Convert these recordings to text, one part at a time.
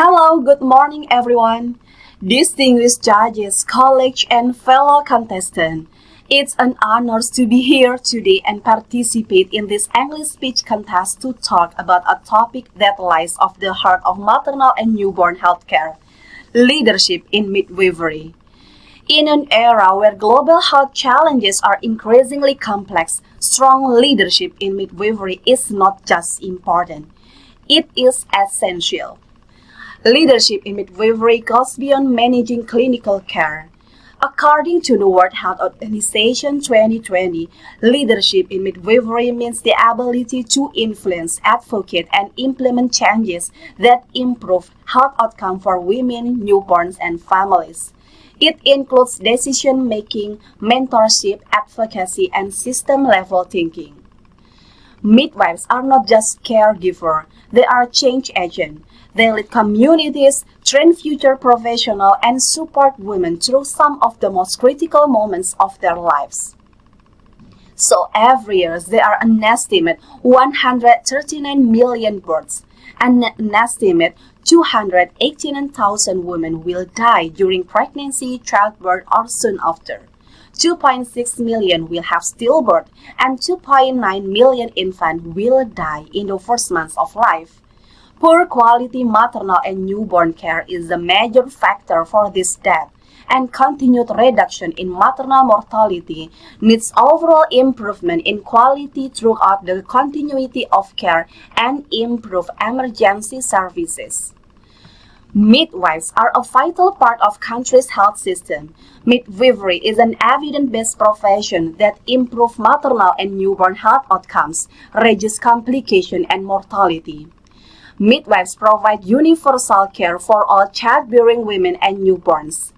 Hello, good morning everyone. Distinguished judges, colleagues, and fellow contestants. It's an honor to be here today and participate in this English speech contest to talk about a topic that lies at the heart of maternal and newborn healthcare, leadership in midwifery. In an era where global health challenges are increasingly complex, strong leadership in midwifery is not just important, it is essential. Leadership in midwifery goes beyond managing clinical care. According to the World Health Organization 2020, leadership in midwifery means the ability to influence, advocate, and implement changes that improve health outcomes for women, newborns, and families. It includes decision-making, mentorship, advocacy, and system-level thinking. Midwives are not just caregivers, they are change agents. They lead communities, train future professionals, and support women through some of the most critical moments of their lives. So every year, there are an estimate 139 million births, and an estimate 289,000 women will die during pregnancy, childbirth, or soon after. 2.6 million will have stillbirth, and 2.9 million infants will die in the first months of life. Poor quality maternal and newborn care is a major factor for this death, and continued reduction in maternal mortality needs overall improvement in quality throughout the continuity of care and improve emergency services. Midwives are a vital part of country's health system. Midwifery is an evidence-based profession that improves maternal and newborn health outcomes, reduces complication and mortality. Midwives provide universal care for all childbearing women and newborns.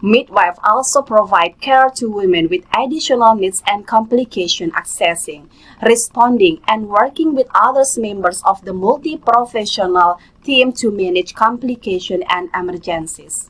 Midwives also provide care to women with additional needs and complication accessing, responding, and working with other members of the multi-professional team to manage complications and emergencies.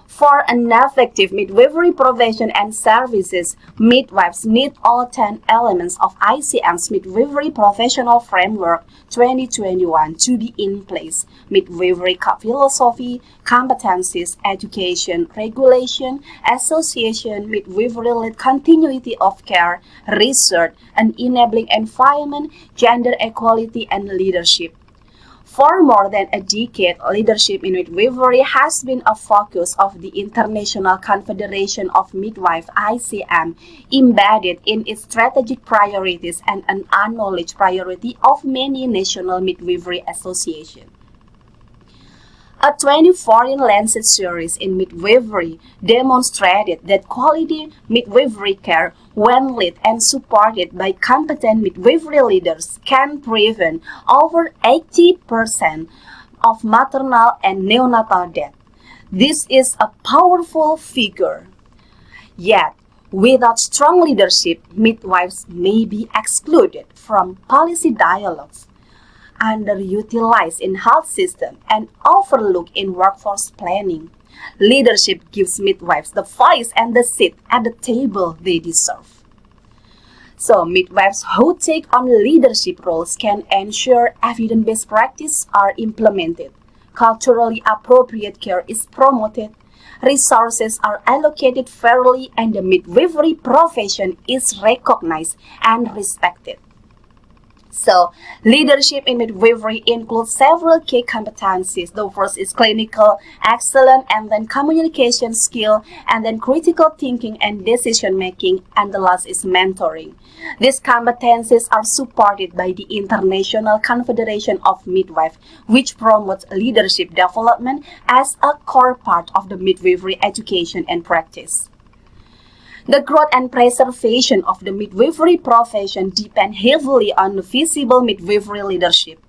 For an effective midwifery provision and services, midwives need all 10 elements of ICM's Midwifery Professional Framework 2021 to be in place: midwifery philosophy, competencies, education, regulation, association, midwifery-led continuity of care, research, an enabling environment, gender equality, and leadership. For more than a decade, leadership in midwifery has been a focus of the International Confederation of Midwives (ICM), embedded in its strategic priorities and an acknowledged priority of many national midwifery associations. A 2014 Lancet series in midwifery demonstrated that quality midwifery care, when led and supported by competent midwifery leaders, can prevent over 80% of maternal and neonatal death. This is a powerful figure. Yet, without strong leadership, midwives may be excluded from policy dialogues, underutilized in health system, and overlooked in workforce planning. Leadership gives midwives the voice and the seat at the table they deserve. So midwives who take on leadership roles can ensure evidence-based practice are implemented, culturally appropriate care is promoted, resources are allocated fairly, and the midwifery profession is recognized and respected. So, leadership in midwifery includes several key competencies. The first is clinical excellence, and then communication skill, and then critical thinking and decision making, and the last is mentoring. These competencies are supported by the International Confederation of Midwives, which promotes leadership development as a core part of the midwifery education and practice. The growth and preservation of the midwifery profession depend heavily on visible midwifery leadership.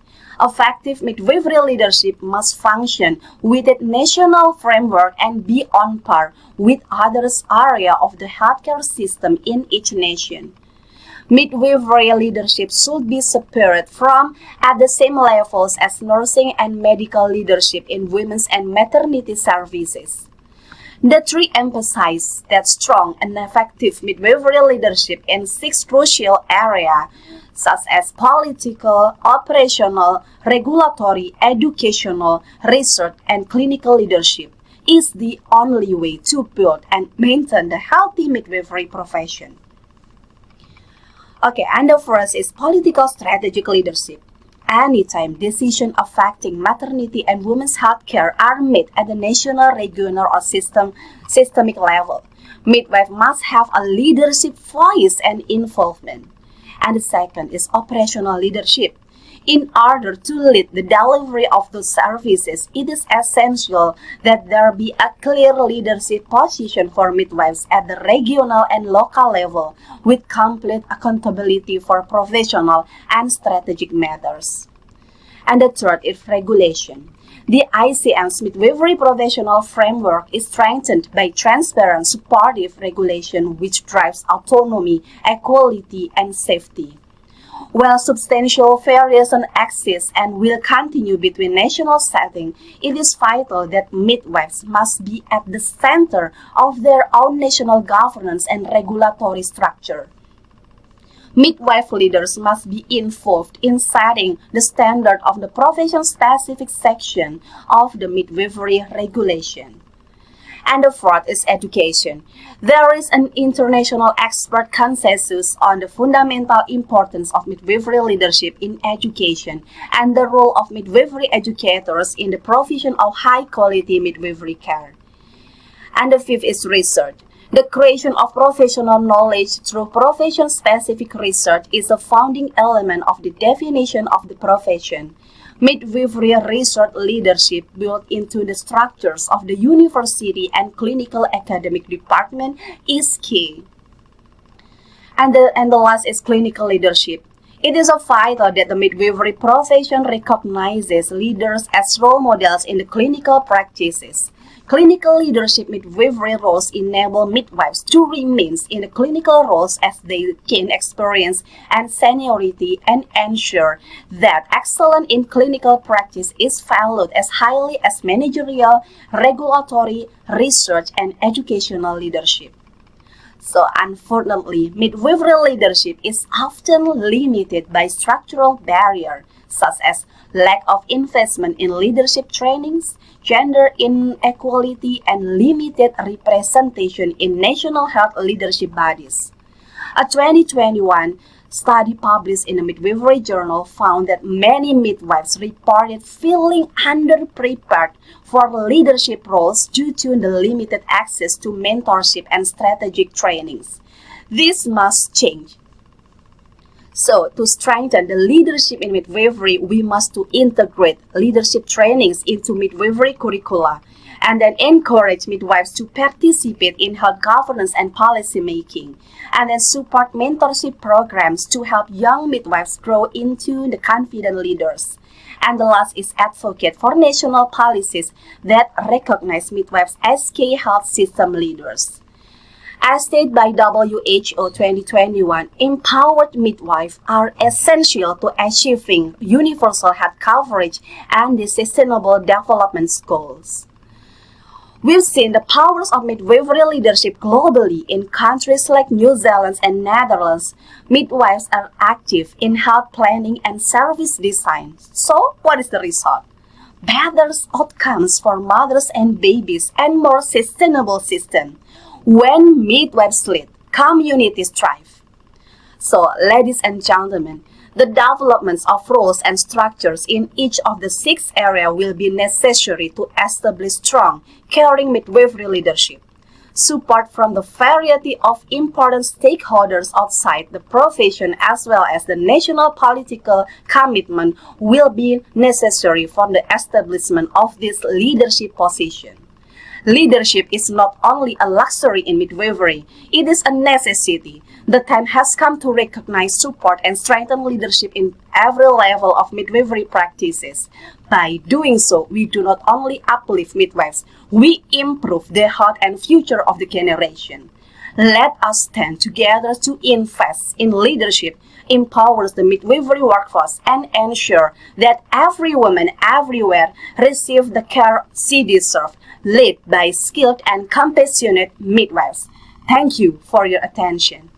Effective midwifery leadership must function within national framework and be on par with other areas of the healthcare system in each nation. Midwifery leadership should be separate from at the same levels as nursing and medical leadership in women's and maternity services. The three emphasize that strong and effective midwifery leadership in 6 crucial areas such as political, operational, regulatory, educational, research, and clinical leadership is the only way to build and maintain the healthy midwifery profession. Okay, and the first is political strategic leadership. Anytime decisions affecting maternity and women's health care are made at the national, regional, or systemic level, midwives must have a leadership voice and involvement. And the second is operational leadership. In order to lead the delivery of those services, it is essential that there be a clear leadership position for midwives at the regional and local level with complete accountability for professional and strategic matters. And the third is regulation. The ICM's midwifery professional framework is strengthened by transparent, supportive regulation which drives autonomy, equality, and safety. While substantial variation exists and will continue between national settings, it is vital that midwives must be at the center of their own national governance and regulatory structure. Midwife leaders must be involved in setting the standard of the profession-specific section of the midwifery regulation. And the fourth is education. There is an international expert consensus on the fundamental importance of midwifery leadership in education and the role of midwifery educators in the provision of high-quality midwifery care. And the fifth is research. The creation of professional knowledge through profession-specific research is a founding element of the definition of the profession. Midwifery research leadership built into the structures of the university and clinical academic department is key. And the last is clinical leadership. It is vital that the midwifery profession recognizes leaders as role models in the clinical practices. Clinical leadership midwifery roles enable midwives to remain in the clinical roles as they gain experience and seniority and ensure that excellence in clinical practice is valued as highly as managerial, regulatory, research, and educational leadership. So unfortunately, midwifery leadership is often limited by structural barriers such as lack of investment in leadership trainings, gender inequality, and limited representation in national health leadership bodies. A 2021 study published in the Midwifery Journal found that many midwives reported feeling underprepared for leadership roles due to the limited access to mentorship and strategic trainings. This must change. So, to strengthen the leadership in midwifery, we must to integrate leadership trainings into midwifery curricula and then encourage midwives to participate in health governance and policy making, and then support mentorship programs to help young midwives grow into the confident leaders. And the last is advocate for national policies that recognize midwives as key health system leaders. As stated by WHO 2021, empowered midwives are essential to achieving universal health coverage and the Sustainable Development Goals. We've seen the powers of midwifery leadership globally in countries like New Zealand and Netherlands. Midwives are active in health planning and service design. So, what is the result? Better outcomes for mothers and babies and more sustainable system. When midwives lead, communities thrive. So, ladies and gentlemen, the developments of roles and structures in each of the 6 areas will be necessary to establish strong, caring midwifery leadership. Support from the variety of important stakeholders outside the profession as well as the national political commitment will be necessary for the establishment of this leadership position. Leadership is not only a luxury in midwifery, it is a necessity. The time has come to recognize, support, and strengthen leadership in every level of midwifery practices. By doing so, we do not only uplift midwives, we improve the health and future of the generation. Let us stand together to invest in leadership, empower the midwifery workforce, and ensure that every woman everywhere receives the care she deserves, led by skilled and compassionate midwives. Thank you for your attention.